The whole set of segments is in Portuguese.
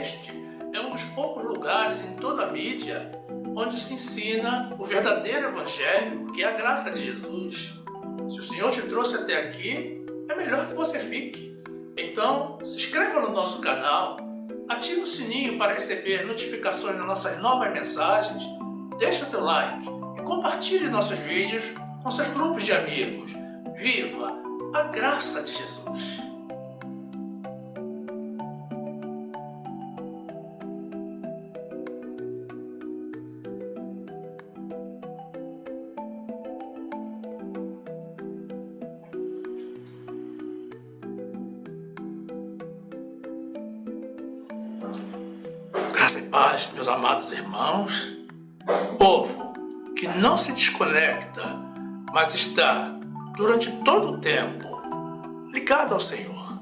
Este é um dos poucos lugares em toda a mídia onde se ensina o verdadeiro Evangelho, que é a graça de Jesus. Se o Senhor te trouxe até aqui, é melhor que você fique. Então, se inscreva no nosso canal, ative o sininho para receber notificações das nossas novas mensagens, deixe o teu like e compartilhe nossos vídeos com seus grupos de amigos. Viva a graça de Jesus! Graça e paz, meus amados irmãos, povo que não se desconecta, mas está durante todo o tempo ligado ao Senhor.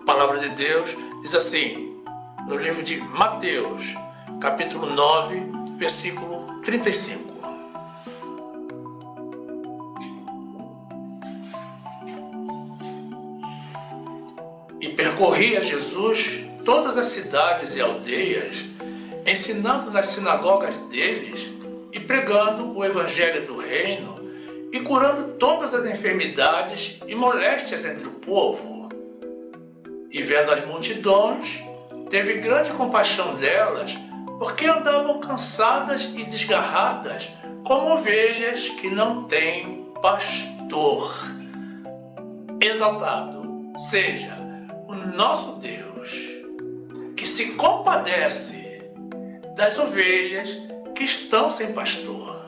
A palavra de Deus diz assim, no livro de Mateus, capítulo 9, versículo 35. E percorria Jesus todas as cidades e aldeias, ensinando nas sinagogas deles e pregando o evangelho do reino e curando todas as enfermidades e moléstias entre o povo. E vendo as multidões, teve grande compaixão delas, porque andavam cansadas e desgarradas, como ovelhas que não têm pastor. Exaltado seja o nosso Deus, que se compadece das ovelhas que estão sem pastor.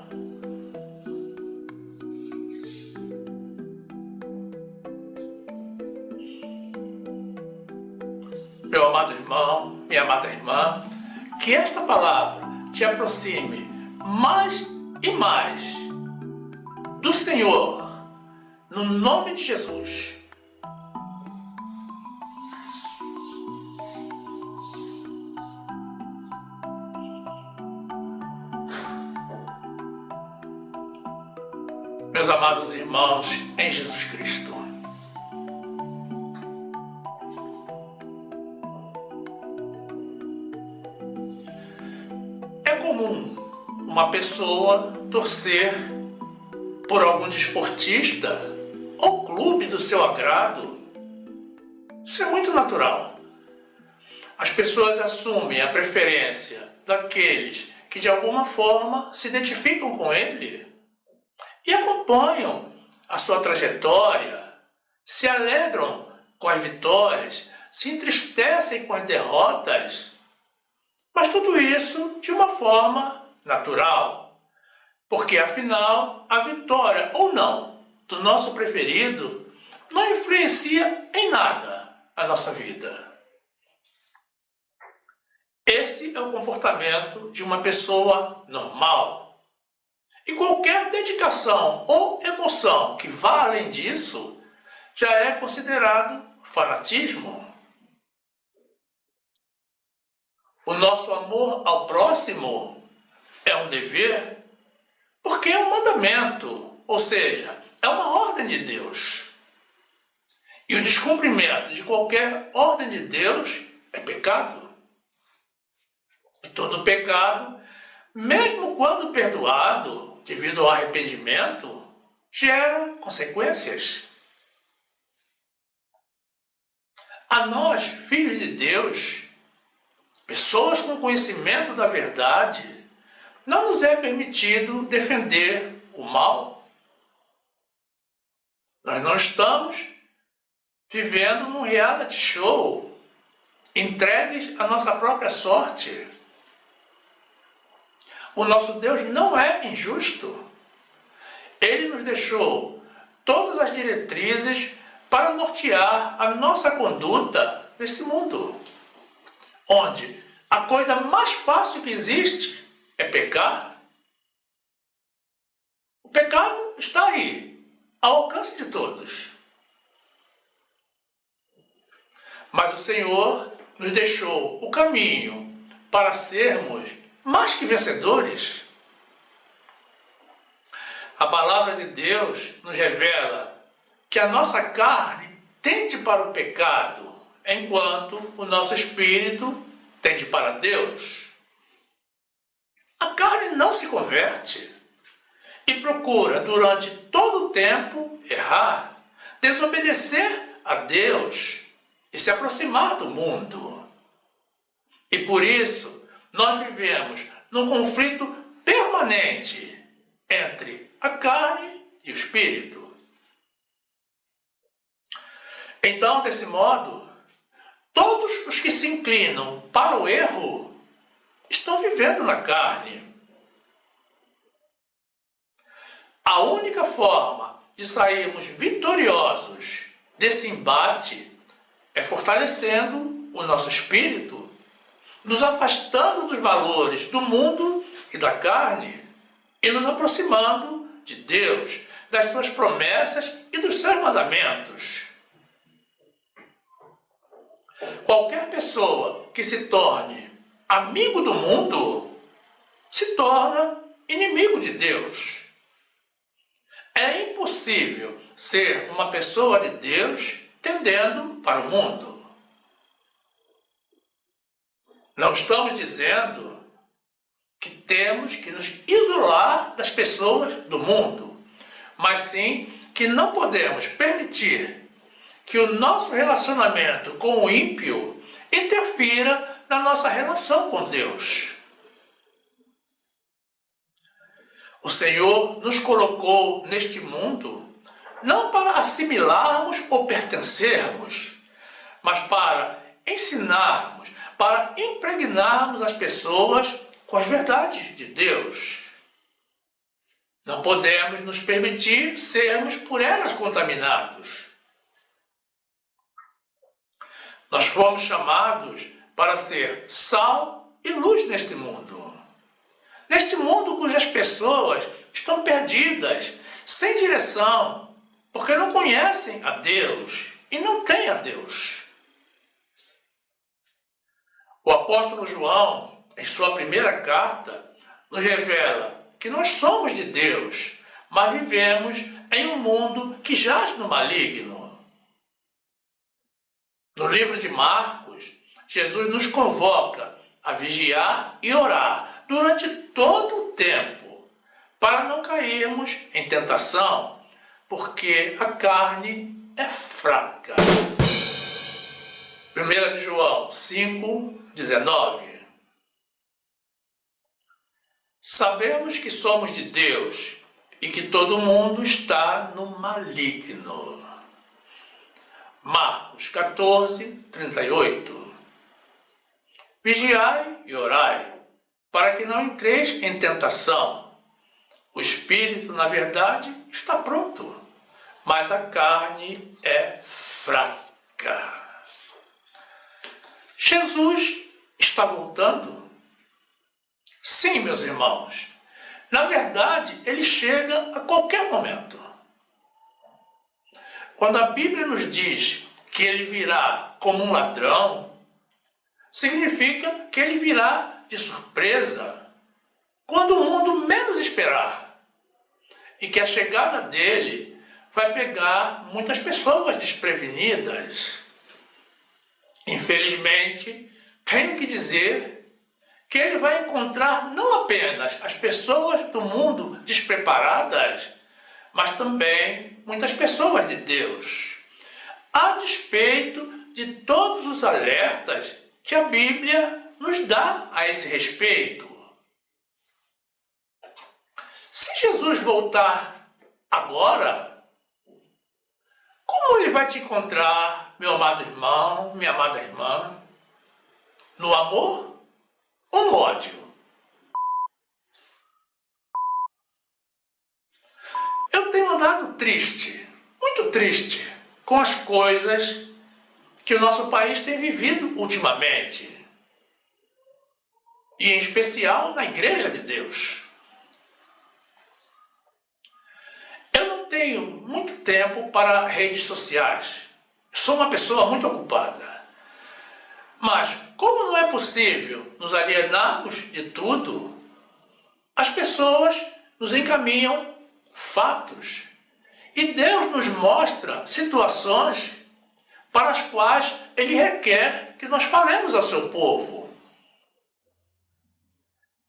Meu amado irmão, minha amada irmã, que esta palavra te aproxime mais e mais do Senhor, no nome de Jesus. Meus amados irmãos em Jesus Cristo, é comum uma pessoa torcer por algum desportista ou clube do seu agrado. Isso é muito natural. As pessoas assumem a preferência daqueles que de alguma forma se identificam com ele e acompanham a sua trajetória, se alegram com as vitórias, se entristecem com as derrotas, mas tudo isso de uma forma natural, porque afinal a vitória ou não do nosso preferido não influencia em nada a nossa vida. Esse é o comportamento de uma pessoa normal. E qualquer dedicação ou emoção que vá além disso já é considerado fanatismo. O nosso amor ao próximo é um dever porque é um mandamento, ou seja, é uma ordem de Deus. E o descumprimento de qualquer ordem de Deus é pecado. E todo pecado, mesmo quando perdoado, devido ao arrependimento, gera consequências. A nós, filhos de Deus, pessoas com conhecimento da verdade, não nos é permitido defender o mal. Nós não estamos vivendo num reality show, entregues à nossa própria sorte. O nosso Deus não é injusto. Ele nos deixou todas as diretrizes para nortear a nossa conduta nesse mundo, onde a coisa mais fácil que existe é pecar. O pecado está aí, ao alcance de todos. Mas o Senhor nos deixou o caminho para sermos mais que vencedores. A palavra de Deus nos revela que a nossa carne tende para o pecado enquanto o nosso espírito tende para Deus. A carne não se converte e procura durante todo o tempo errar, desobedecer a Deus e se aproximar do mundo. E por isso nós vivemos num conflito permanente entre a carne e o espírito. Então, desse modo, todos os que se inclinam para o erro estão vivendo na carne. A única forma de sairmos vitoriosos desse embate é fortalecendo o nosso espírito, nos afastando dos valores do mundo e da carne e nos aproximando de Deus, das suas promessas e dos seus mandamentos. Qualquer pessoa que se torne amigo do mundo se torna inimigo de Deus. É impossível ser uma pessoa de Deus tendendo para o mundo. Não estamos dizendo que temos que nos isolar das pessoas do mundo, mas sim que não podemos permitir que o nosso relacionamento com o ímpio interfira na nossa relação com Deus. O Senhor nos colocou neste mundo não para assimilarmos ou pertencermos, mas para ensinarmos, para impregnarmos as pessoas com as verdades de Deus. Não podemos nos permitir sermos por elas contaminados. Nós fomos chamados para ser sal e luz neste mundo. Neste mundo cujas pessoas estão perdidas, sem direção, porque não conhecem a Deus e não têm a Deus. O apóstolo João, em sua primeira carta, nos revela que nós somos de Deus, mas vivemos em um mundo que jaz no maligno. No livro de Marcos, Jesus nos convoca a vigiar e orar durante todo o tempo, para não cairmos em tentação, porque a carne é fraca. 1 de João 5:19. Sabemos que somos de Deus e que todo mundo está no maligno. Marcos 14:38. Vigiai e orai, para que não entreis em tentação. O espírito, na verdade, está pronto, mas a carne é fraca. Jesus está voltando? Sim, meus irmãos. Na verdade, ele chega a qualquer momento. Quando a Bíblia nos diz que ele virá como um ladrão, significa que ele virá de surpresa, quando o mundo menos esperar, e que a chegada dele vai pegar muitas pessoas desprevenidas. Infelizmente, tenho que dizer que ele vai encontrar não apenas as pessoas do mundo despreparadas, mas também muitas pessoas de Deus, a despeito de todos os alertas que a Bíblia nos dá a esse respeito. Se Jesus voltar agora, como ele vai te encontrar, meu amado irmão, minha amada irmã? No amor ou no ódio? Eu tenho andado triste, muito triste, com as coisas que o nosso país tem vivido ultimamente. E em especial na Igreja de Deus. Eu não tenho muito tempo para redes sociais. Sou uma pessoa muito ocupada. Mas, como não é possível nos alienarmos de tudo, as pessoas nos encaminham fatos. E Deus nos mostra situações para as quais ele requer que nós falemos ao seu povo.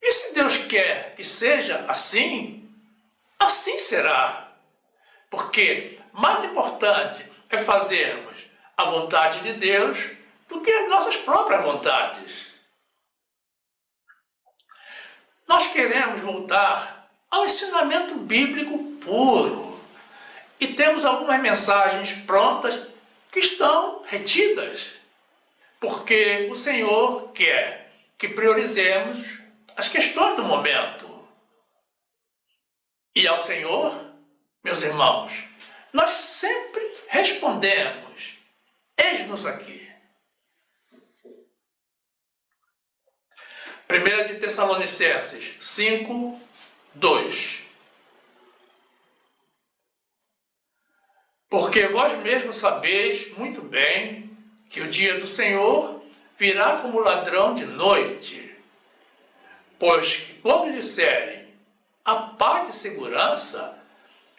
E se Deus quer que seja assim, assim será. Porque mais importante é fazermos a vontade de Deus do que as nossas próprias vontades. Nós queremos voltar ao ensinamento bíblico puro e temos algumas mensagens prontas que estão retidas, porque o Senhor quer que priorizemos as questões do momento. E ao Senhor, meus irmãos, nós sempre respondemos: eis-nos aqui. 1 de Tessalonicenses 5, 2. Porque vós mesmos sabeis muito bem que o dia do Senhor virá como ladrão de noite. Pois que quando disserem a paz e segurança,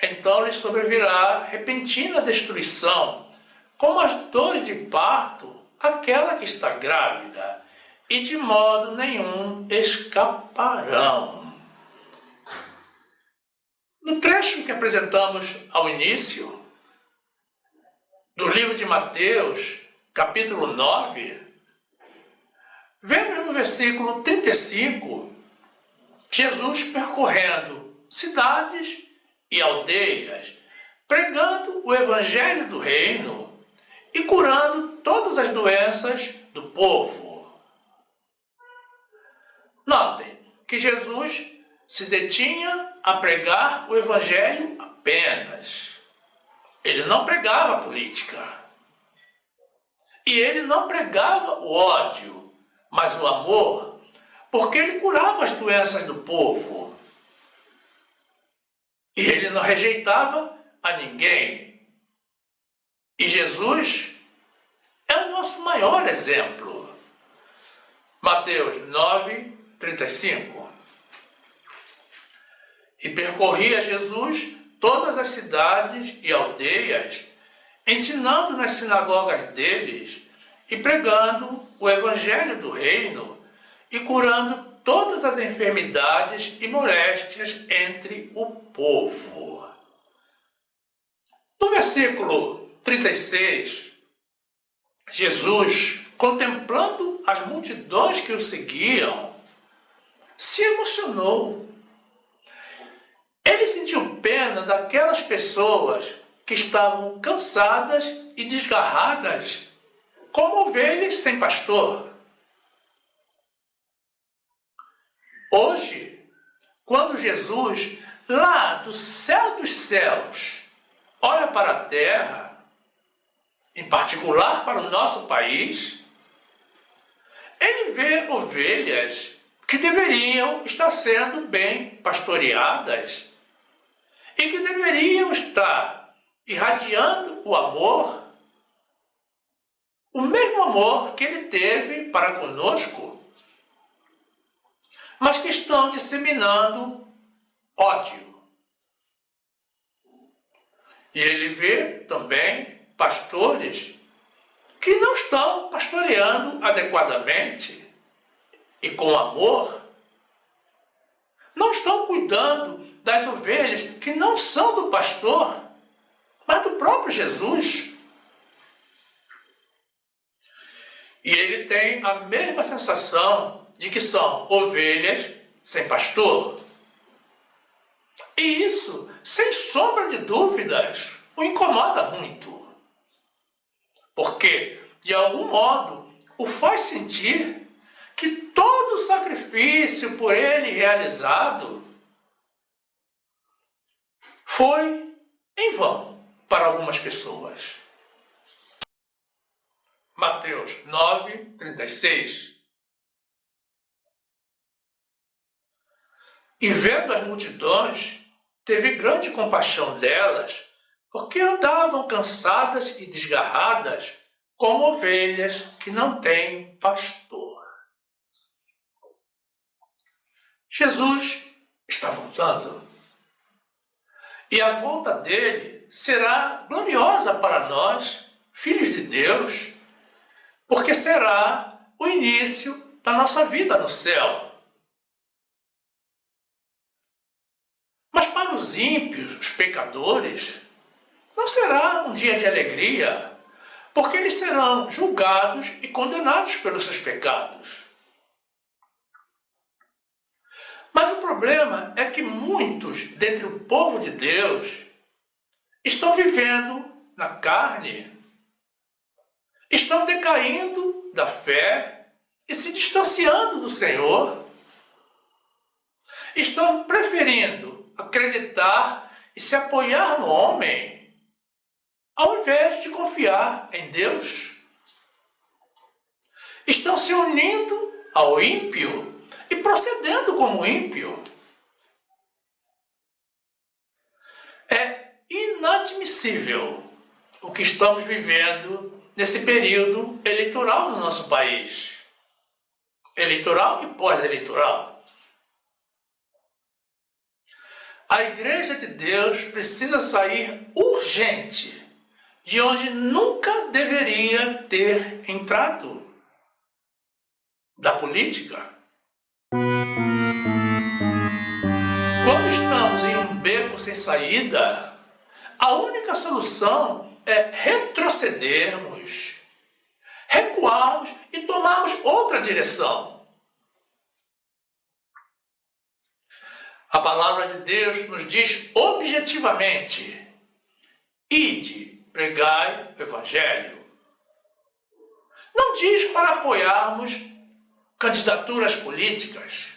então lhes sobrevirá repentina destruição, como as dores de parto, aquela que está grávida, e de modo nenhum escaparão. No trecho que apresentamos ao início, do livro de Mateus, capítulo 9, vemos no versículo 35, Jesus percorrendo cidades e aldeias, pregando o evangelho do reino e curando todas as doenças do povo. Notem que Jesus se detinha a pregar o evangelho apenas. Ele não pregava política. E ele não pregava o ódio, mas o amor, porque ele curava as doenças do povo. E ele não rejeitava a ninguém. E Jesus é o nosso maior exemplo. Mateus 9, 35. E percorria Jesus todas as cidades e aldeias, ensinando nas sinagogas deles e pregando o evangelho do reino e curando todas as enfermidades e moléstias entre o povo. No versículo 36, Jesus, contemplando as multidões que o seguiam, se emocionou. Ele sentiu pena daquelas pessoas que estavam cansadas e desgarradas, como ovelhas sem pastor. Hoje, quando Jesus, lá do céu dos céus, olha para a terra, em particular para o nosso país, ele vê ovelhas que deveriam estar sendo bem pastoreadas e que deveriam estar irradiando o amor, o mesmo amor que ele teve para conosco, mas que estão disseminando ódio. E ele vê também pastores que não estão pastoreando adequadamente e com amor, não estão cuidando das ovelhas que não são do pastor, mas do próprio Jesus. E ele tem a mesma sensação de que são ovelhas sem pastor. E isso, sem sombra de dúvidas, o incomoda muito. Porque, de algum modo, o faz sentir que todo o sacrifício por ele realizado foi em vão para algumas pessoas. Mateus 9, 36. E vendo as multidões, teve grande compaixão delas, porque andavam cansadas e desgarradas, como ovelhas que não têm pastor. Jesus está voltando. E a volta dele será gloriosa para nós filhos de Deus, porque será o início da nossa vida no céu. Mas para os ímpios, os pecadores, não será um dia de alegria, porque eles serão julgados e condenados pelos seus pecados. Mas o problema é que muitos dentre o povo de Deus estão vivendo na carne, estão decaindo da fé e se distanciando do Senhor, estão preferindo acreditar e se apoiar no homem, ao invés de confiar em Deus. Estão se unindo ao ímpio e procedendo como ímpio. É inadmissível o que estamos vivendo nesse período eleitoral no nosso país. Eleitoral e pós-eleitoral. A Igreja de Deus precisa sair urgente de onde nunca deveria ter entrado, da política. Quando estamos em um beco sem saída, a única solução é retrocedermos, recuarmos e tomarmos outra direção. A palavra de Deus nos diz objetivamente: ide, pregai o Evangelho. Não diz para apoiarmos candidaturas políticas.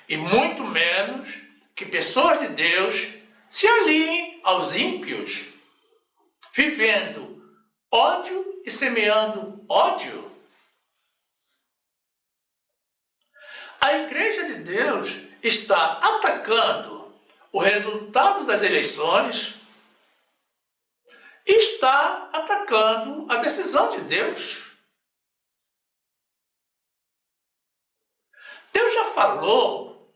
E muito menos que pessoas de Deus se aliem aos ímpios, vivendo ódio e semeando ódio. A Igreja de Deus está atacando o resultado das eleições e está atacando a decisão de Deus. Deus já falou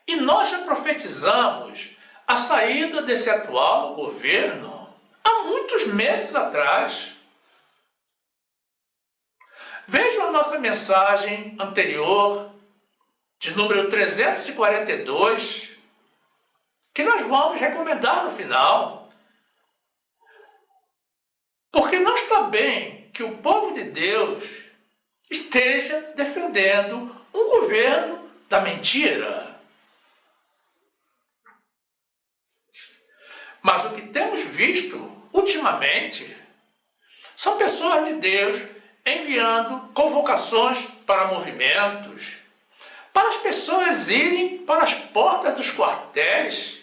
e nós já profetizamos a saída desse atual governo há muitos meses atrás. Vejam a nossa mensagem anterior, de número 342, que nós vamos recomendar no final. Porque não está bem que o povo de Deus esteja defendendo um governo da mentira. Mas o que temos visto ultimamente são pessoas de Deus enviando convocações para movimentos, para as pessoas irem para as portas dos quartéis,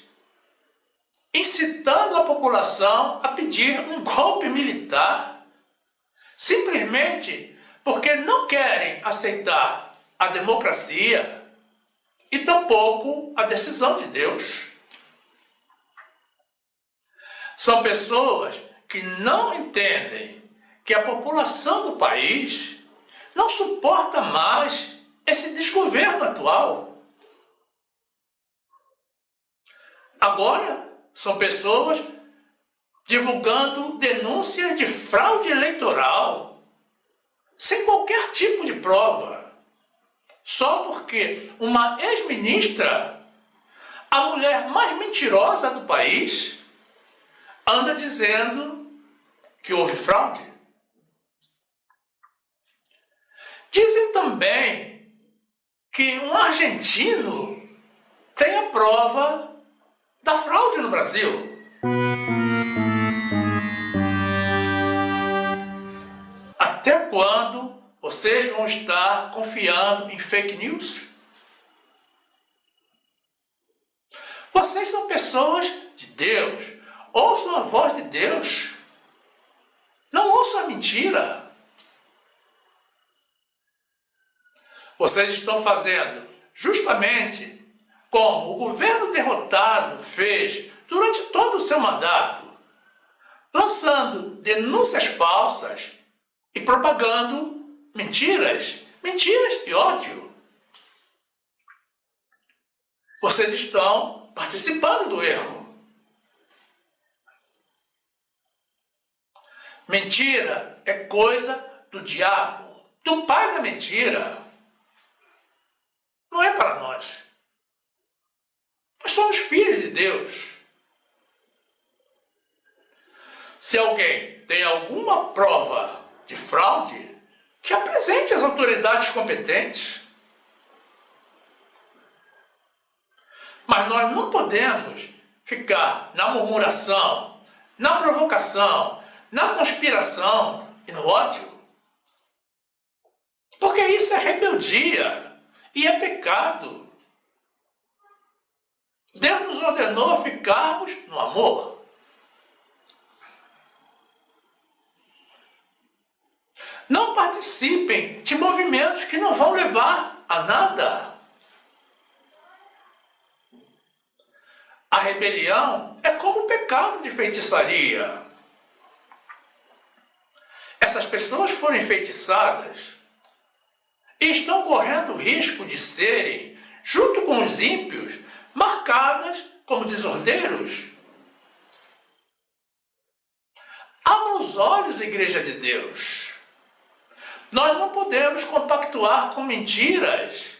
incitando a população a pedir um golpe militar, simplesmente porque não querem aceitar a democracia e tampouco a decisão de Deus. São pessoas que não entendem que a população do país não suporta mais esse desgoverno atual. Agora, são pessoas divulgando denúncias de fraude eleitoral, sem qualquer tipo de prova, só porque uma ex-ministra, a mulher mais mentirosa do país, anda dizendo que houve fraude. Dizem também que um argentino tem a prova da fraude no Brasil. Até quando vocês vão estar confiando em fake news? Vocês são pessoas de Deus. Ouçam a voz de Deus. Não ouçam a mentira. Vocês estão fazendo justamente como o governo derrotado fez durante todo o seu mandato, lançando denúncias falsas e propagando mentiras e ódio. Vocês estão participando do erro. Mentira é coisa do diabo, do pai da mentira. Não é para nós. Nós somos filhos de Deus. Se alguém tem alguma prova de fraude, que apresente às autoridades competentes. Mas nós não podemos ficar na murmuração, na provocação, na conspiração e no ódio. Porque isso é rebeldia e é pecado. Deus nos ordenou ficarmos no amor. Não participem de movimentos que não vão levar a nada. A rebelião é como o pecado de feitiçaria. Essas pessoas foram enfeitiçadas e estão correndo o risco de serem, junto com os ímpios, marcadas como desordeiros. Abra os olhos, Igreja de Deus. Nós não podemos compactuar com mentiras.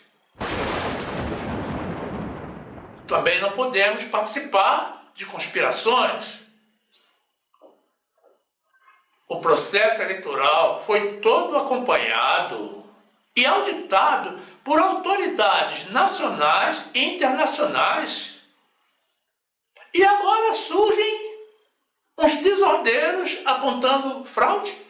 Também não podemos participar de conspirações. O processo eleitoral foi todo acompanhado e auditado por autoridades nacionais e internacionais. E agora surgem uns desordeiros apontando fraude.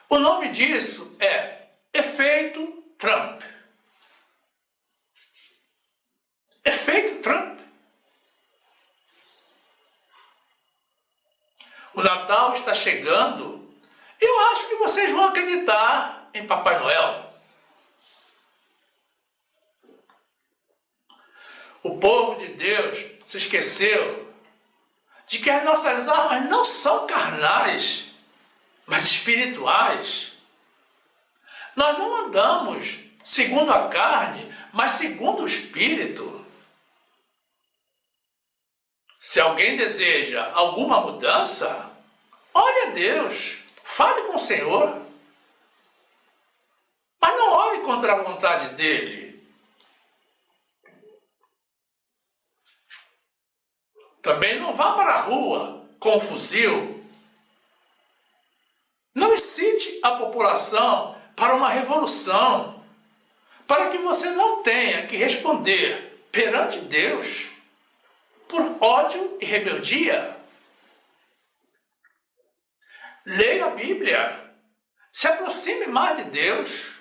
O nome disso é efeito Trump. Efeito Trump. O Natal está chegando. Eu acho que vocês vão acreditar em Papai Noel. O povo de Deus se esqueceu de que as nossas armas não são carnais, mas espirituais. Nós não andamos segundo a carne, mas segundo o Espírito. Se alguém deseja alguma mudança, ore a Deus, fale com o Senhor. Mas não ore contra a vontade dEle. Também não vá para a rua com um fuzil. Não incite a população para uma revolução, para que você não tenha que responder perante Deus por ódio e rebeldia. Leia a Bíblia. Se aproxime mais de Deus.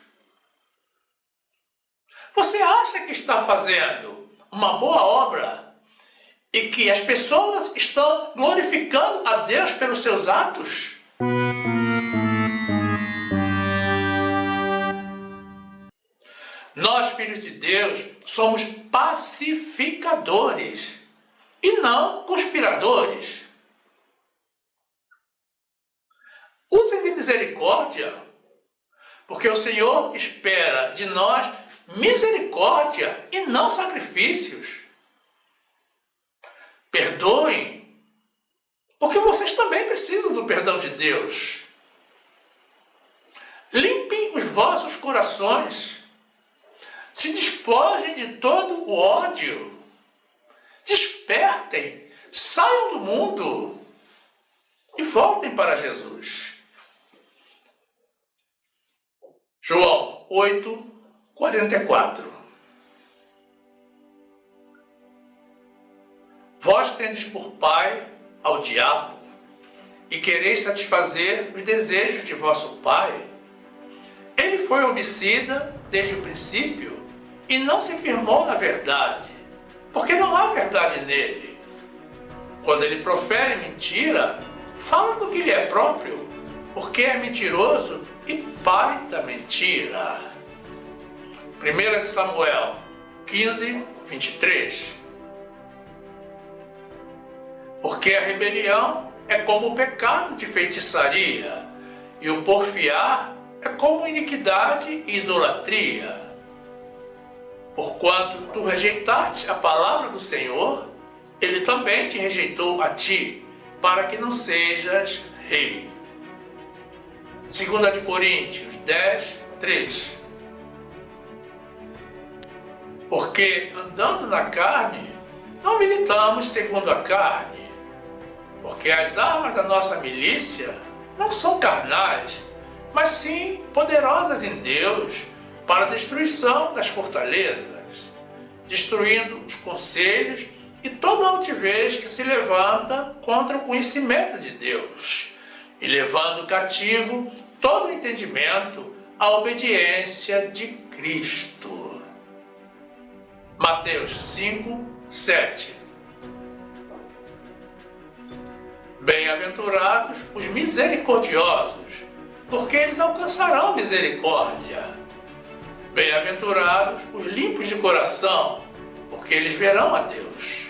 Você acha que está fazendo uma boa obra e que as pessoas estão glorificando a Deus pelos seus atos? Nós, filhos de Deus, somos pacificadores e não conspiradores. Usem de misericórdia, porque o Senhor espera de nós misericórdia e não sacrifícios. Perdoem, porque vocês também precisam do perdão de Deus. Limpem os vossos corações. Se despojem de todo o ódio. Despertem, saiam do mundo e voltem para Jesus. João 8:44. Vós tendes por pai ao diabo e quereis satisfazer os desejos de vosso pai. Ele foi homicida desde o princípio e não se firmou na verdade, porque não há verdade nele. Quando ele profere mentira, fala do que lhe é próprio, porque é mentiroso e pai da mentira. 1 Samuel 15:23. Porque a rebelião é como o pecado de feitiçaria, e o porfiar é como iniquidade e idolatria. Porquanto tu rejeitaste a palavra do Senhor, ele também te rejeitou a ti, para que não sejas rei. 2 de Coríntios 10, 3. Porque andando na carne, não militamos segundo a carne, porque as armas da nossa milícia não são carnais, mas sim poderosas em Deus para a destruição das fortalezas, destruindo os conselhos e toda altivez que se levanta contra o conhecimento de Deus, e levando cativo todo o entendimento à obediência de Cristo. Mateus 5, 7. Bem-aventurados os misericordiosos, porque eles alcançarão misericórdia. Bem-aventurados os limpos de coração, porque eles verão a Deus.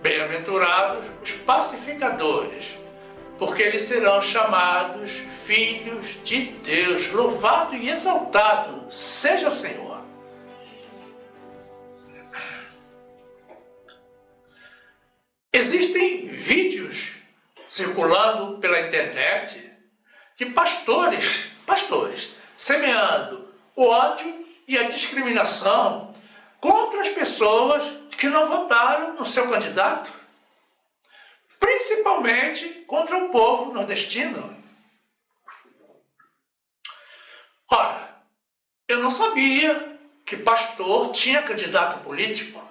Bem-aventurados os pacificadores, porque eles serão chamados filhos de Deus. Louvado e exaltado seja o Senhor. Existem vídeos circulando pela internet de pastores semeando o ódio e a discriminação contra as pessoas que não votaram no seu candidato, principalmente contra o povo nordestino. Ora, eu não sabia que pastor tinha candidato político.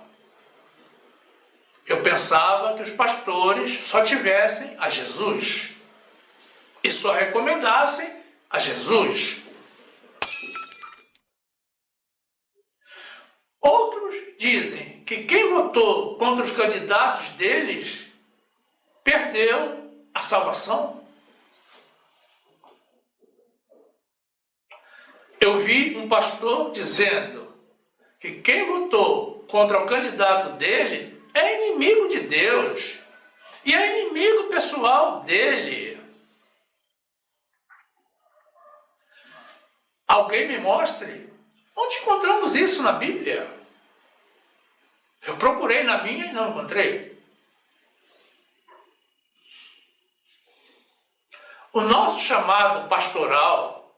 Eu pensava que os pastores só tivessem a Jesus e só recomendassem a Jesus. Outros dizem que quem votou contra os candidatos deles perdeu a salvação. Eu vi um pastor dizendo que quem votou contra o candidato dele é inimigo de Deus e é inimigo pessoal dele. Alguém me mostre onde encontramos isso na Bíblia. Eu procurei na minha e não encontrei. O nosso chamado pastoral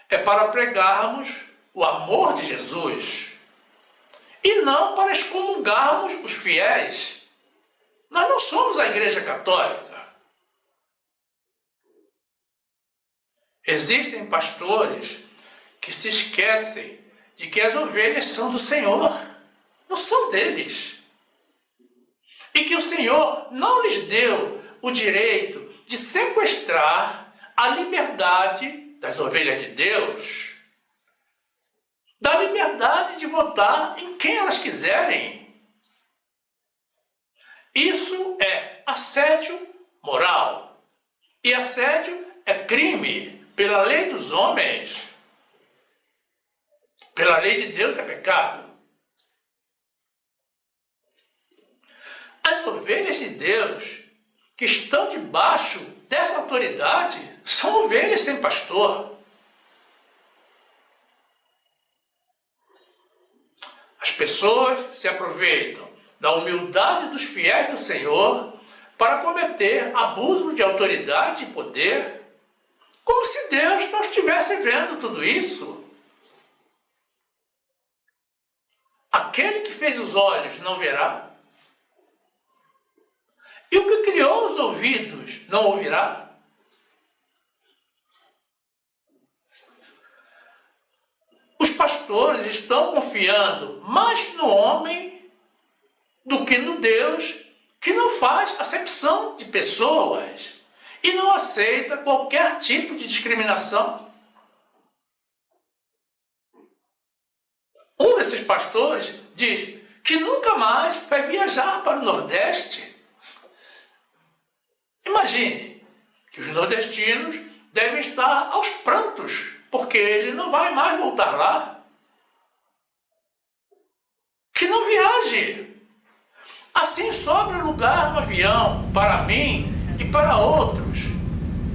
é para pregarmos o amor de Jesus e não para excomungarmos os fiéis. Nós não somos a Igreja Católica. Existem pastores que se esquecem de que as ovelhas são do Senhor, não são deles. E que o Senhor não lhes deu o direito de sequestrar a liberdade das ovelhas de Deus, da liberdade de votar em quem elas quiserem. Isso é assédio moral. E assédio é crime pela lei dos homens. Pela lei de Deus é pecado. As ovelhas de Deus que estão debaixo dessa autoridade são ovelhas sem pastor. As pessoas se aproveitam da humildade dos fiéis do Senhor para cometer abuso de autoridade e poder, como se Deus não estivesse vendo tudo isso. Aquele que fez os olhos não verá? E o que criou os ouvidos não ouvirá? Os pastores estão confiando mais no homem do que no Deus, que não faz acepção de pessoas e não aceita qualquer tipo de discriminação. Um desses pastores diz que nunca mais vai viajar para o Nordeste. Imagine que os nordestinos devem estar aos prantos, porque ele não vai mais voltar lá. Que não viaje. Assim sobra lugar no avião para mim e para outros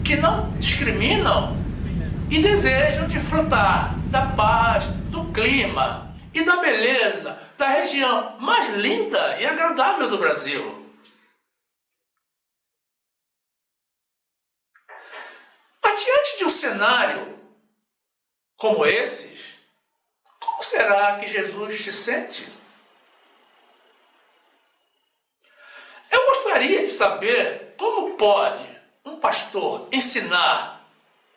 que não discriminam e desejam desfrutar da paz, do clima e da beleza da região mais linda e agradável do Brasil. Mas diante de um cenário como esse, como será que Jesus se sente? Eu gostaria de saber como pode um pastor ensinar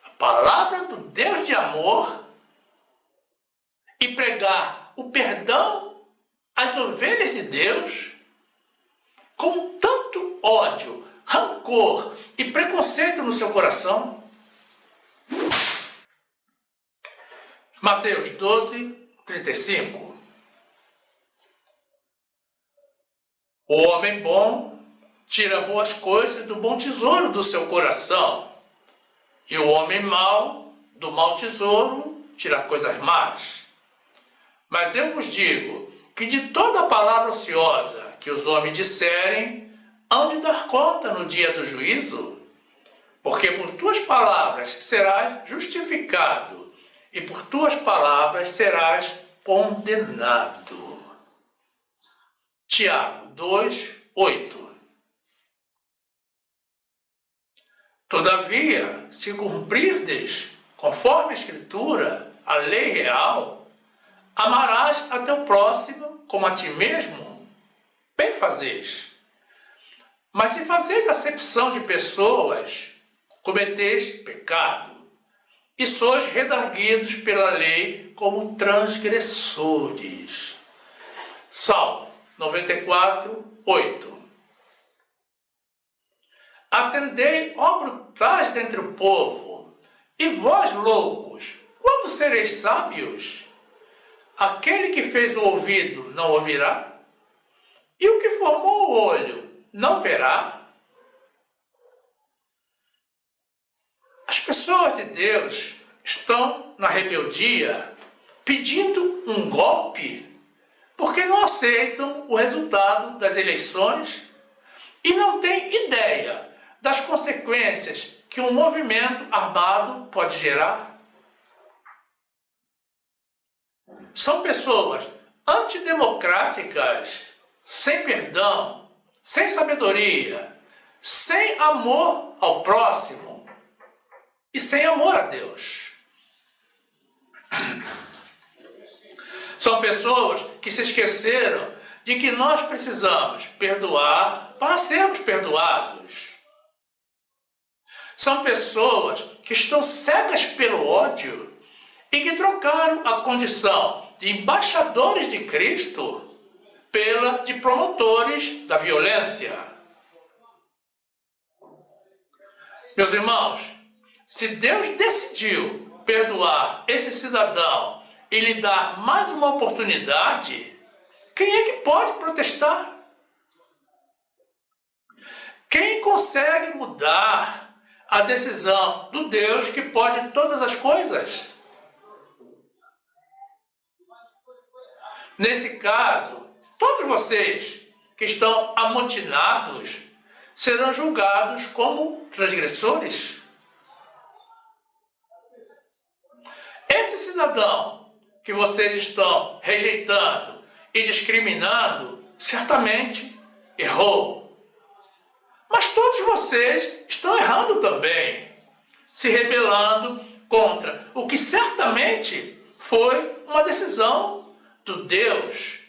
a palavra do Deus de amor e pregar o perdão às ovelhas de Deus com tanto ódio, rancor e preconceito no seu coração. Mateus 12, 35. O homem bom tira boas coisas do bom tesouro do seu coração, e o homem mau do mau tesouro tira coisas más. Mas eu vos digo que de toda palavra ociosa que os homens disserem, hão de dar conta no dia do juízo, porque por tuas palavras serás justificado, e por tuas palavras serás condenado. Tiago 2, 8. Todavia, se cumprirdes, conforme a Escritura, a lei real, amarás a teu próximo como a ti mesmo, bem fazeis. Mas se fazeis acepção de pessoas, cometeis pecado, e sois redarguidos pela lei como transgressores. Salmo 94, 8. Atendei, ó brutais dentre o povo, e vós, loucos, quando sereis sábios? Aquele que fez o ouvido não ouvirá? E o que formou o olho não verá? As pessoas de Deus estão na rebeldia pedindo um golpe porque não aceitam o resultado das eleições e não têm ideia das consequências que um movimento armado pode gerar. São pessoas antidemocráticas, sem perdão, sem sabedoria, sem amor ao próximo e sem amor a Deus. São pessoas que se esqueceram de que nós precisamos perdoar para sermos perdoados. São pessoas que estão cegas pelo ódio e que trocaram a condição de embaixadores de Cristo pela de promotores da violência. Meus irmãos, se Deus decidiu perdoar esse cidadão e lhe dar mais uma oportunidade, quem é que pode protestar? Quem consegue mudar a decisão do Deus que pode todas as coisas? Nesse caso, todos vocês que estão amotinados serão julgados como transgressores. Esse cidadão que vocês estão rejeitando e discriminando, certamente errou. Mas todos vocês estão errando também, se rebelando contra o que certamente foi uma decisão do Deus,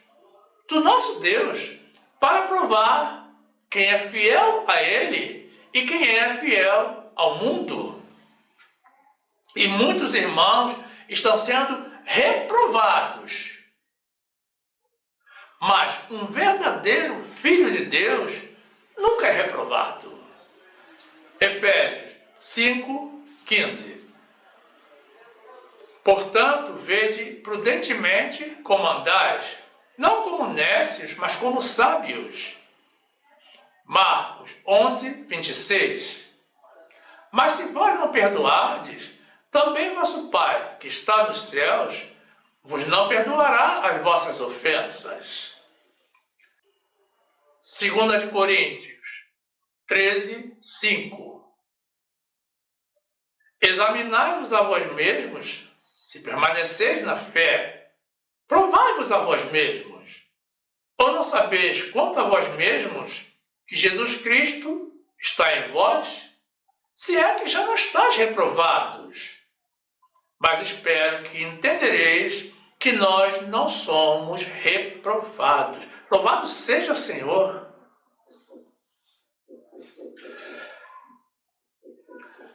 do nosso Deus, para provar quem é fiel a Ele e quem é fiel ao mundo. E muitos irmãos estão sendo reprovados. Mas um verdadeiro filho de Deus nunca é reprovado. Efésios 5, 15. Portanto, vede prudentemente como andais, não como nécios, mas como sábios. Marcos 11, 26. Mas se vós não perdoardes, também vosso Pai, que está nos céus, vos não perdoará as vossas ofensas. 2 de Coríntios 13, 5. Examinai-vos a vós mesmos, se permaneceis na fé. Provai-vos a vós mesmos. Ou não sabeis quanto a vós mesmos que Jesus Cristo está em vós? Se é que já não estáis reprovados. Mas espero que entendereis que nós não somos reprovados. Louvado seja o Senhor.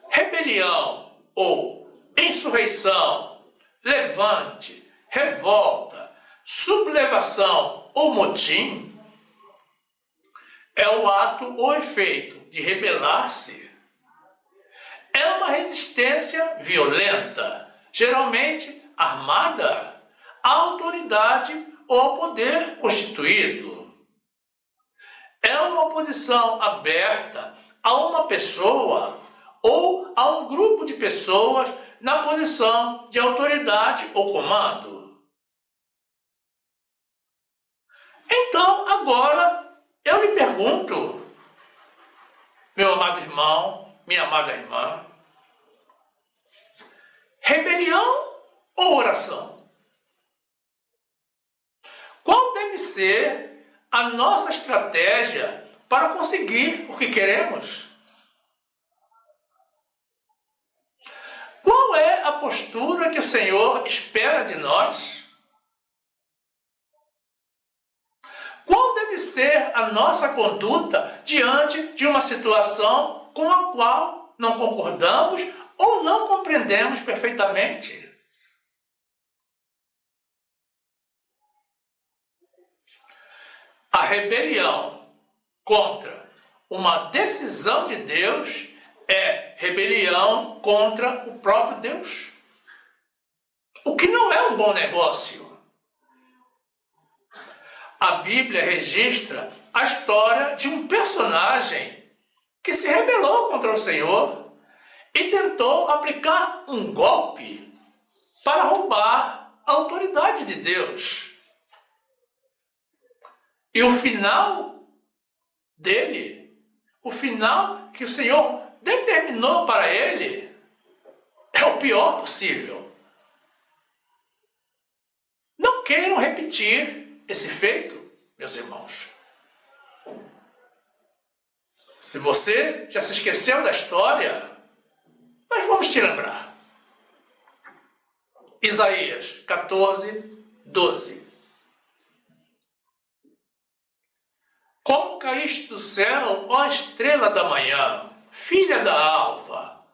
Rebelião ou insurreição, levante, revolta, sublevação ou motim é o ato ou efeito de rebelar-se. É uma resistência violenta, geralmente armada, à autoridade ou ao poder constituído. É uma oposição aberta a uma pessoa ou a um grupo de pessoas na posição de autoridade ou comando. Então, agora, eu lhe pergunto, meu amado irmão, minha amada irmã, rebelião ou oração? Qual deve ser a nossa estratégia para conseguir o que queremos? Qual é a postura que o Senhor espera de nós? Qual deve ser a nossa conduta diante de uma situação com a qual não concordamos ou não compreendemos perfeitamente? A rebelião contra uma decisão de Deus é rebelião contra o próprio Deus. O que não é um bom negócio. A Bíblia registra a história de um personagem que se rebelou contra o Senhor e tentou aplicar um golpe para roubar a autoridade de Deus. E o final dele, o final que o Senhor determinou para ele, é o pior possível. Não queiram repetir esse feito, meus irmãos. Se você já se esqueceu da história, nós vamos te lembrar. Isaías 14, 12. Como caíste do céu, ó estrela da manhã, filha da alva?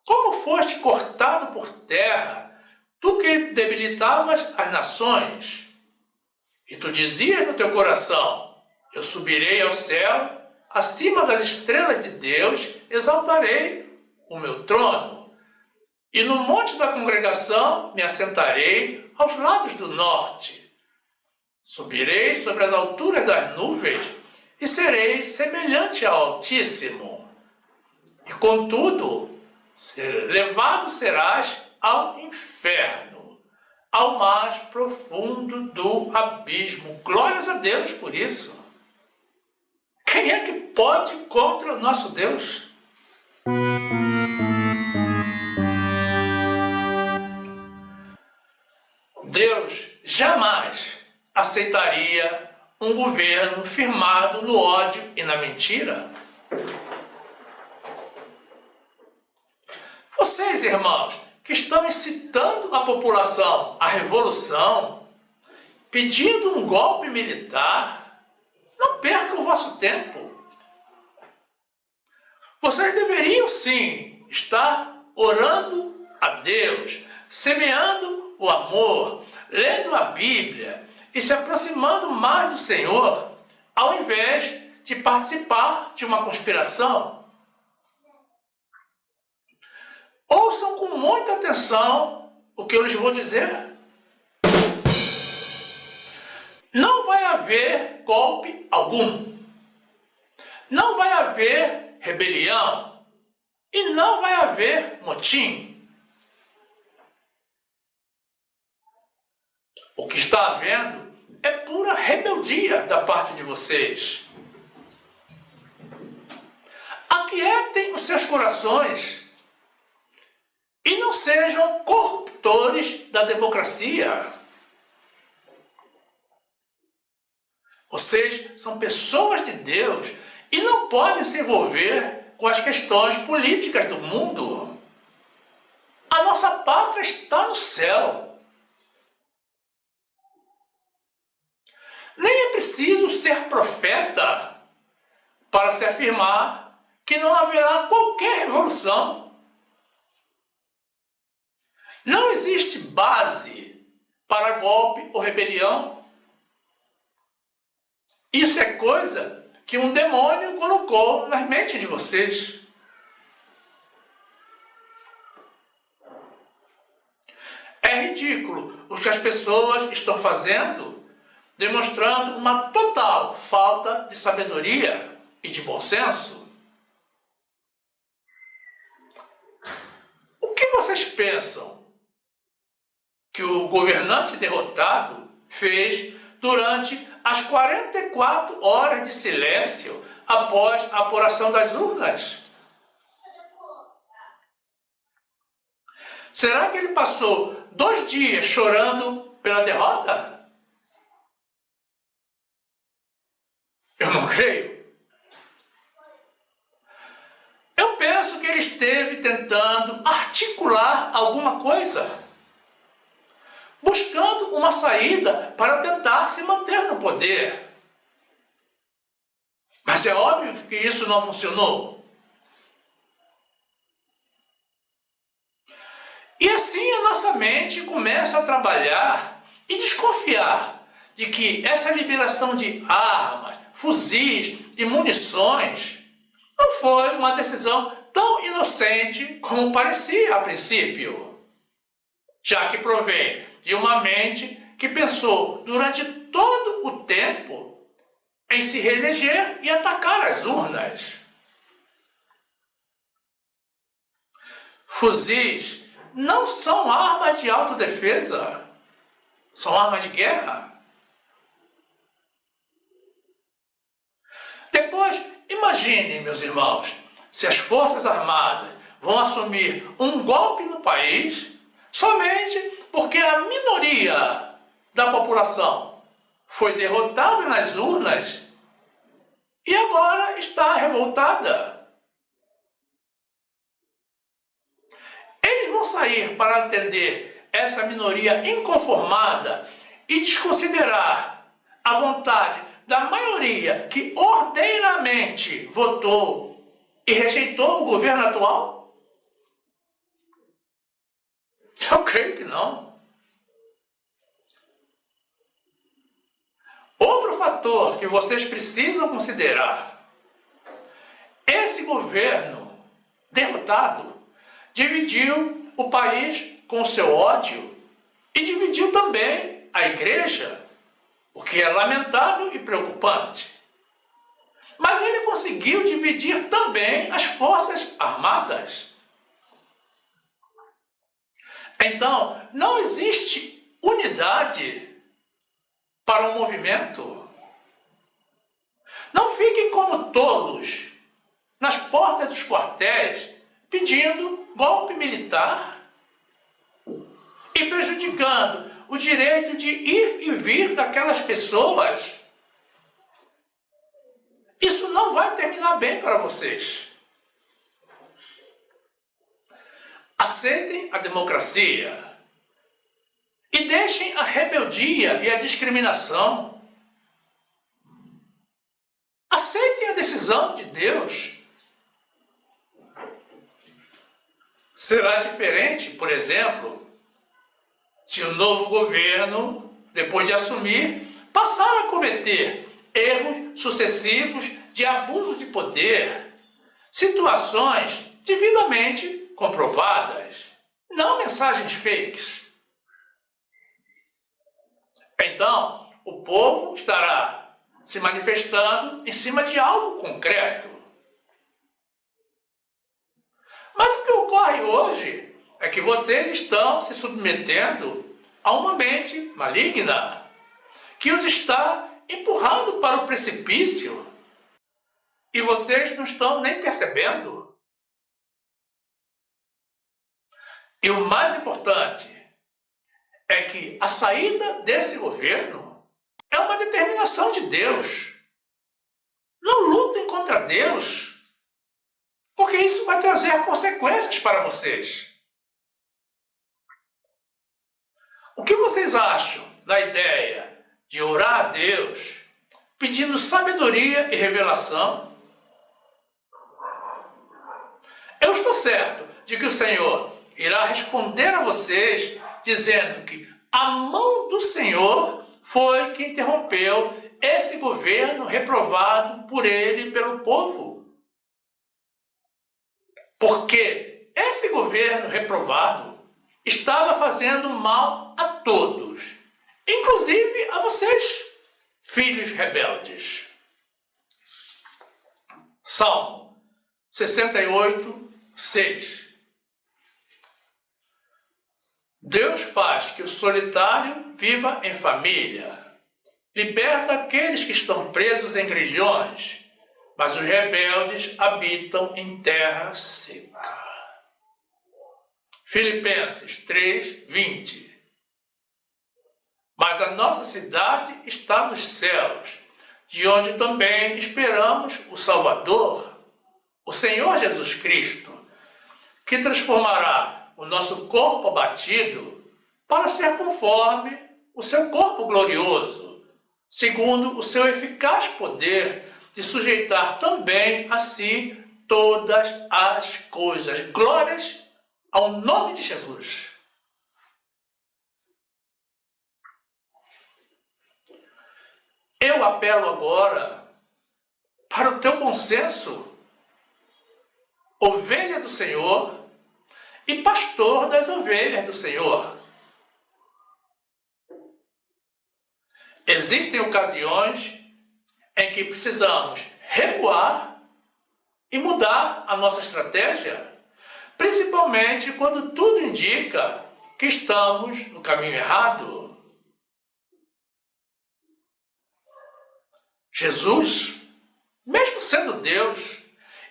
Como foste cortado por terra, tu que debilitavas as nações? E tu dizias no teu coração, eu subirei ao céu, acima das estrelas de Deus, exaltarei o meu trono. E no monte da congregação me assentarei aos lados do norte. Subirei sobre as alturas das nuvens e serei semelhante ao Altíssimo. E contudo, levado serás ao inferno, ao mais profundo do abismo. Glórias a Deus por isso. Quem é que pode contra o nosso Deus? Deus jamais aceitaria um governo firmado no ódio e na mentira. Vocês, irmãos, que estão incitando a população à revolução, pedindo um golpe militar, não percam o vosso tempo. Vocês deveriam sim estar orando a Deus, semeando o amor, lendo a Bíblia e se aproximando mais do Senhor, ao invés de participar de uma conspiração. Ouçam com muita atenção o que eu lhes vou dizer. Não vai haver golpe algum. Não vai haver rebelião. E não vai haver motim. O que está havendo é pura rebeldia da parte de vocês. Aquietem os seus corações e não sejam corruptores da democracia. Vocês são pessoas de Deus e não podem se envolver com as questões políticas do mundo. A nossa pátria está no céu. Nem é preciso ser profeta para se afirmar que não haverá qualquer revolução. Não existe base para golpe ou rebelião. Isso é coisa que um demônio colocou na mente de vocês. É ridículo o que as pessoas estão fazendo, demonstrando uma total falta de sabedoria e de bom senso. O que vocês pensam que o governante derrotado fez durante as 44 horas de silêncio após a apuração das urnas? Será que ele passou 2 dias chorando pela derrota? Eu não creio. Eu penso que ele esteve tentando articular alguma coisa, buscando uma saída para tentar se manter no poder. Mas é óbvio que isso não funcionou. E assim a nossa mente começa a trabalhar e desconfiar de que essa liberação de armas, fuzis e munições não foi uma decisão tão inocente como parecia a princípio, já que provém de uma mente que pensou durante todo o tempo em se reeleger e atacar as urnas. Fuzis não são armas de autodefesa, são armas de guerra. Depois, imaginem, meus irmãos, se as Forças Armadas vão assumir um golpe no país somente porque a minoria da população foi derrotada nas urnas e agora está revoltada. Eles vão sair para atender essa minoria inconformada e desconsiderar a vontade da maioria que ordeiramente votou e rejeitou o governo atual? Eu creio que não. Outro fator que vocês precisam considerar: esse governo derrotado dividiu o país com seu ódio e dividiu também a igreja, o que é lamentável e preocupante. Mas ele conseguiu dividir também as Forças Armadas. Então, não existe unidade para um movimento. Não fiquem como tolos nas portas dos quartéis pedindo golpe militar e prejudicando o direito de ir e vir daquelas pessoas. Isso não vai terminar bem para vocês. Aceitem a democracia e deixem a rebeldia e a discriminação. Aceitem a decisão de Deus. Será diferente, por exemplo, se o novo governo, depois de assumir, passar a cometer erros sucessivos de abuso de poder, situações devidamente comprovadas, não mensagens fakes. Então, o povo estará se manifestando em cima de algo concreto. Mas o que ocorre hoje é que vocês estão se submetendo a uma mente maligna que os está empurrando para o precipício e vocês não estão nem percebendo. E o mais importante é que a saída desse governo É uma determinação de Deus. Não lutem contra Deus, porque isso vai trazer consequências para vocês. O que vocês acham da ideia de orar a Deus pedindo sabedoria e revelação? Eu estou certo de que o Senhor irá responder a vocês dizendo que a mão do Senhor foi que interrompeu esse governo reprovado por ele e pelo povo. Porque esse governo reprovado estava fazendo mal a todos, inclusive a vocês, filhos rebeldes. Salmo 68, 6. Deus faz que o solitário viva em família. Liberta aqueles que estão presos em grilhões, mas os rebeldes habitam em terra seca. Filipenses 3, 20. Mas a nossa cidade está nos céus, de onde também esperamos o Salvador, o Senhor Jesus Cristo, que transformará o nosso corpo abatido para ser conforme o seu corpo glorioso, segundo o seu eficaz poder de sujeitar também a si todas as coisas. Glórias ao nome de Jesus. Eu apelo agora para o teu bom senso, ovelha do Senhor e pastor das ovelhas do Senhor. Existem ocasiões em que precisamos recuar e mudar a nossa estratégia, principalmente quando tudo indica que estamos no caminho errado. Jesus, mesmo sendo Deus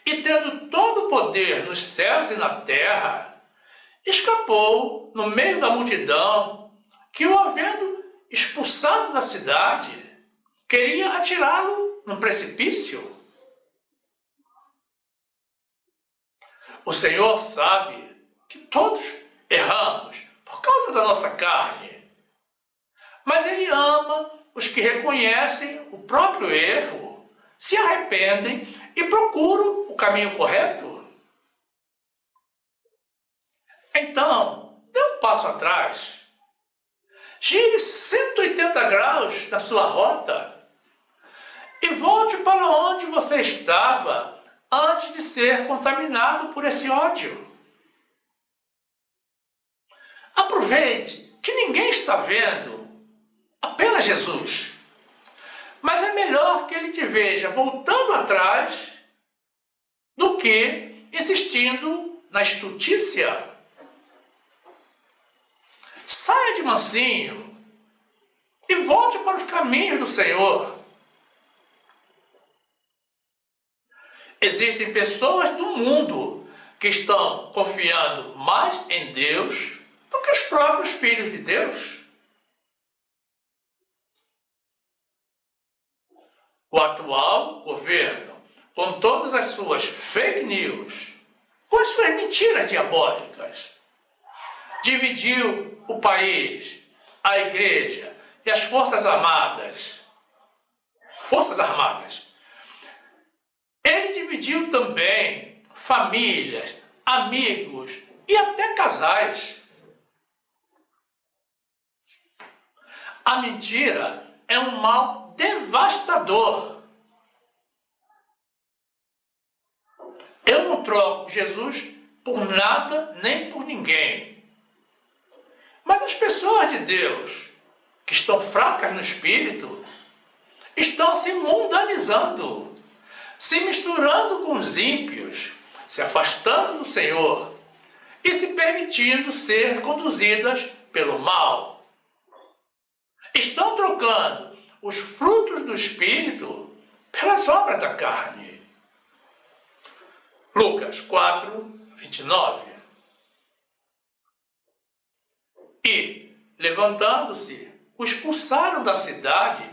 e tendo todo o poder nos céus e na terra, escapou no meio da multidão que, o havendo expulsado da cidade, queria atirá-lo num precipício. O Senhor sabe que todos erramos por causa da nossa carne, mas Ele ama os que reconhecem o próprio erro, se arrependem e procuram o caminho correto. Então, dê um passo atrás. Gire 180 graus na sua rota e volte para onde você estava antes de ser contaminado por esse ódio. Aproveite que ninguém está vendo, apenas Jesus. Mas é melhor que ele te veja voltando atrás do que insistindo na estultícia. Saia de mansinho e volte para os caminhos do Senhor. Existem pessoas do mundo que estão confiando mais em Deus do que os próprios filhos de Deus. O atual governo, com todas as suas fake news, com as suas mentiras diabólicas, dividiu o país, a igreja e as forças armadas. Ele dividiu também famílias, amigos e até casais. A mentira é um mal devastador. Eu não troco Jesus por nada nem por ninguém. Mas as pessoas de Deus, que estão fracas no espírito, estão se mundanizando, se misturando com os ímpios, se afastando do Senhor e se permitindo ser conduzidas pelo mal. Estão trocando os frutos do espírito pelas obras da carne. Lucas 4, 29. E, levantando-se, o expulsaram da cidade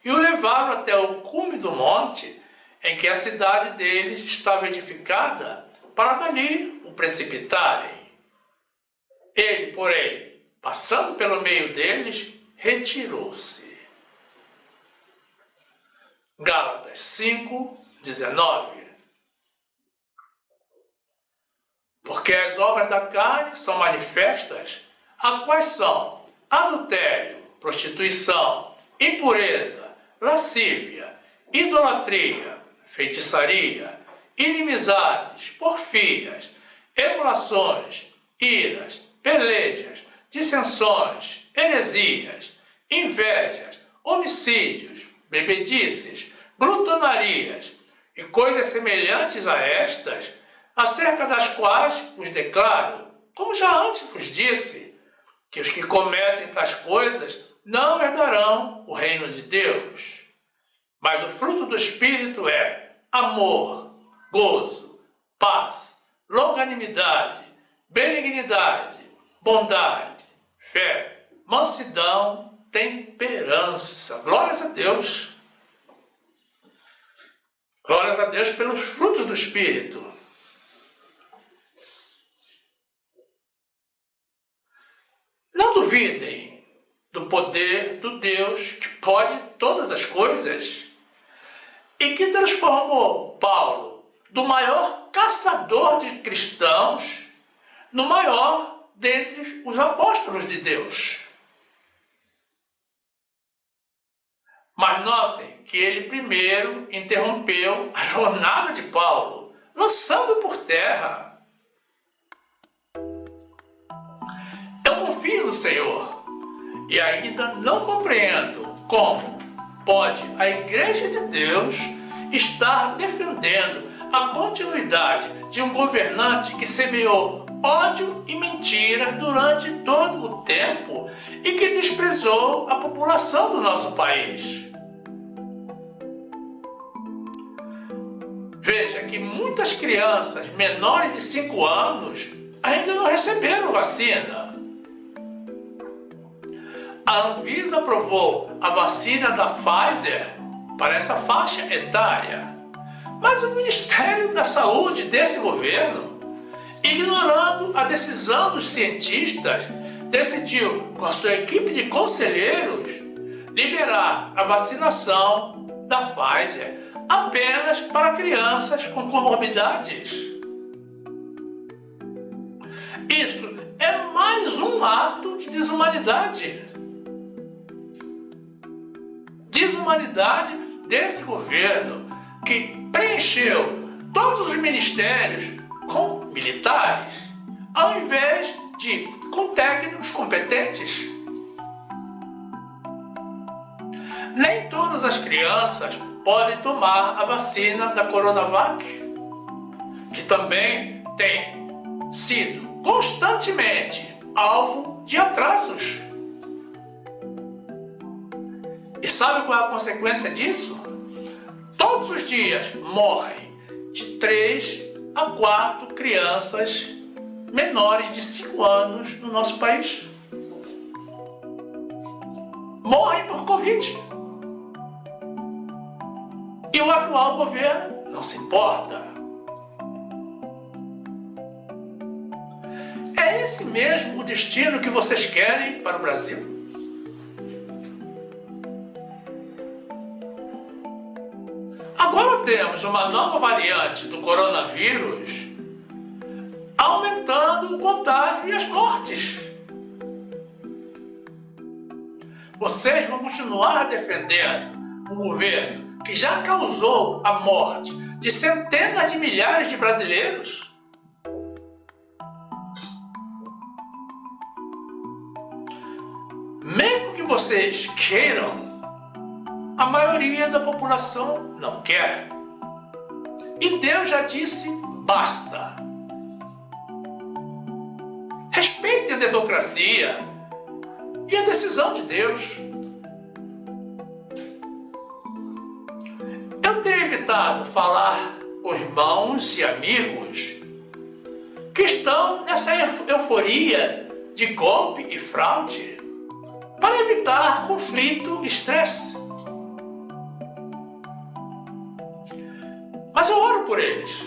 e o levaram até o cume do monte em que a cidade deles estava edificada, para dali o precipitarem. Ele, porém, passando pelo meio deles, retirou-se. Gálatas 5:19. Porque as obras da carne são manifestas, a quais são adultério, prostituição, impureza, lascívia, idolatria, feitiçaria, inimizades, porfias, emulações, iras, pelejas, dissensões, heresias, invejas, homicídios, bebedices, glutonarias e coisas semelhantes a estas, acerca das quais vos declaro, como já antes vos disse, que os que cometem tais coisas não herdarão o reino de Deus. Mas o fruto do Espírito é amor, gozo, paz, longanimidade, benignidade, bondade, fé, mansidão, temperança. Glórias a Deus! Glórias a Deus pelos frutos do Espírito. Não duvidem do poder do Deus que pode todas as coisas e que transformou Paulo, do maior caçador de cristãos, no maior dentre os apóstolos de Deus. Mas notem que ele primeiro interrompeu a jornada de Paulo, lançando por terra. Eu confio no Senhor e ainda não compreendo como pode a Igreja de Deus estar defendendo a continuidade de um governante que semeou ódio e mentira durante todo o tempo e que desprezou a população do nosso país. Veja que muitas crianças menores de 5 anos ainda não receberam vacina. A Anvisa aprovou a vacina da Pfizer para essa faixa etária, mas o Ministério da Saúde desse governo, ignorando a decisão dos cientistas, decidiu, com a sua equipe de conselheiros, liberar a vacinação da Pfizer apenas para crianças com comorbidades. Isso é mais um ato de desumanidade. Desumanidade desse governo que preencheu todos os ministérios com militares, ao invés de com técnicos competentes. Nem todas as crianças podem tomar a vacina da Coronavac, que também tem sido constantemente alvo de atrasos. E sabe qual é a consequência disso? Todos os dias morrem de 3 a 4 crianças menores de 5 anos no nosso país. Morrem por Covid. E o atual governo não se importa. É esse mesmo o destino que vocês querem para o Brasil? Agora temos uma nova variante do coronavírus aumentando o contágio e as mortes. Vocês vão continuar defendendo um governo que já causou a morte de centenas de milhares de brasileiros? Mesmo que vocês queiram, a maioria da população não quer. E Deus já disse basta. Respeitem a democracia e a decisão de Deus. Eu tenho evitado falar com irmãos e amigos que estão nessa euforia de golpe e fraude para evitar conflito e estresse. mas eu oro por eles.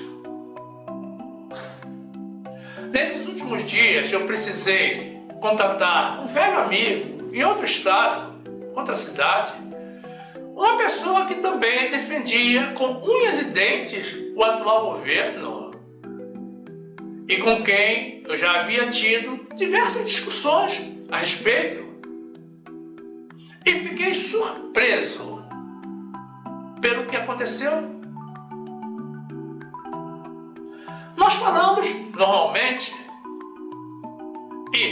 Nesses últimos dias eu precisei contatar um velho amigo em outro estado, outra cidade, uma pessoa que também defendia com unhas e dentes o atual governo e com quem eu já havia tido diversas discussões a respeito. E fiquei surpreso pelo que aconteceu. Nós falamos normalmente e,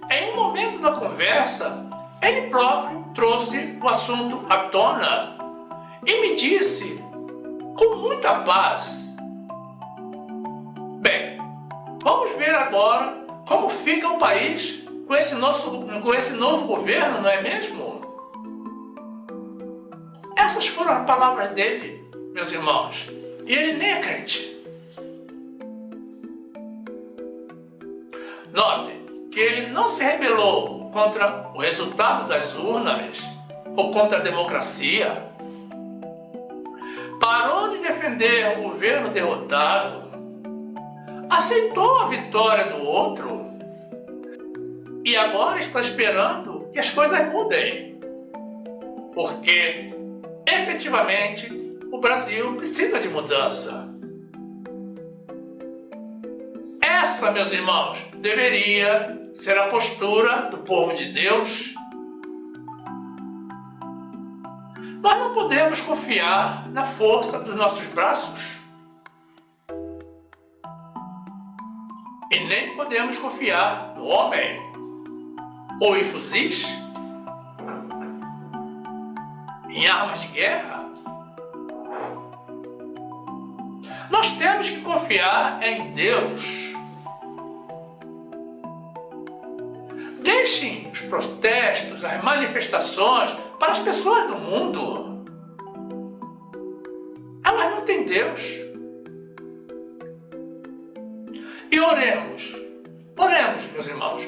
em um momento da conversa, ele próprio trouxe o assunto à tona e me disse com muita paz: bem, vamos ver agora como fica o país com esse novo governo, não é mesmo? Essas foram as palavras dele, meus irmãos, e ele nem é crente. Note que ele não se rebelou contra o resultado das urnas ou contra a democracia. Parou de defender o governo derrotado, aceitou a vitória do outro e agora está esperando que as coisas mudem, porque efetivamente o Brasil precisa de mudança. Essa, meus irmãos, deveria ser a postura do povo de Deus. Nós não podemos confiar na força dos nossos braços. E nem podemos confiar no homem ou em fuzis, em armas de guerra. Nós temos que confiar em Deus. Deixem os protestos, as manifestações para as pessoas do mundo. Elas não têm Deus. E oremos, meus irmãos,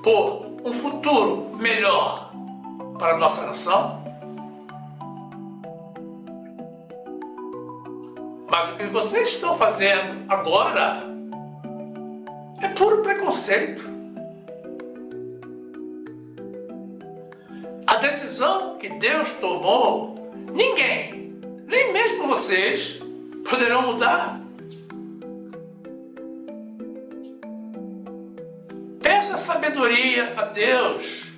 por um futuro melhor para a nossa nação. Mas o que vocês estão fazendo agora é puro preconceito. A decisão que Deus tomou, ninguém, nem mesmo vocês, poderão mudar. Peça sabedoria a Deus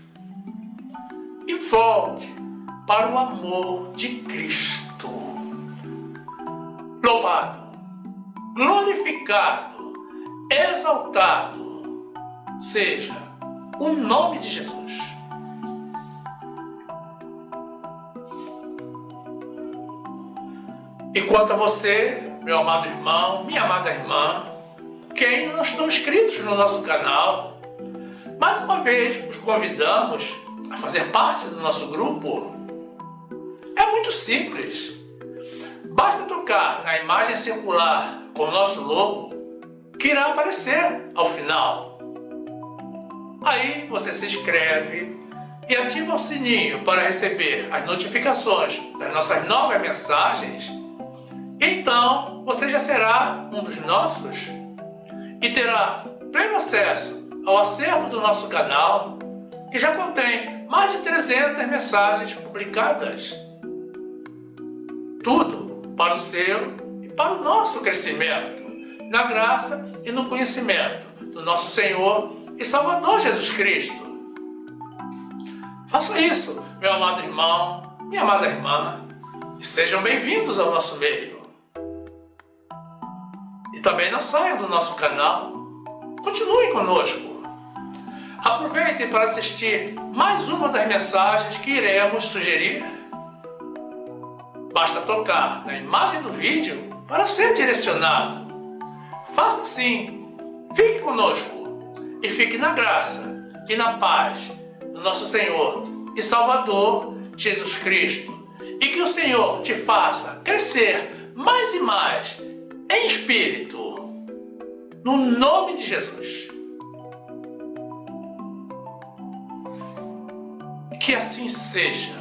e volte para o amor de Cristo. Louvado, glorificado, exaltado seja o nome de Jesus. E quanto a você, meu amado irmão, minha amada irmã, que ainda não estão inscritos no nosso canal, mais uma vez os convidamos a fazer parte do nosso grupo. É muito simples. Basta tocar na imagem circular com o nosso logo, que irá aparecer ao final. Aí você se inscreve e ativa o sininho para receber as notificações das nossas novas mensagens. Então você já será um dos nossos e terá pleno acesso ao acervo do nosso canal, que já contém mais de 300 mensagens publicadas. Tudo para o seu e para o nosso crescimento, na graça e no conhecimento do nosso Senhor e Salvador Jesus Cristo. Faça isso, meu amado irmão, minha amada irmã, e sejam bem-vindos ao nosso meio. E também não saiam do nosso canal. Continuem conosco. Aproveitem para assistir mais uma das mensagens que iremos sugerir. Basta tocar na imagem do vídeo para ser direcionado. Faça assim. Fique conosco e fique na graça e na paz do nosso Senhor e Salvador Jesus Cristo. E que o Senhor te faça crescer mais e mais em espírito, no nome de Jesus. Que assim seja.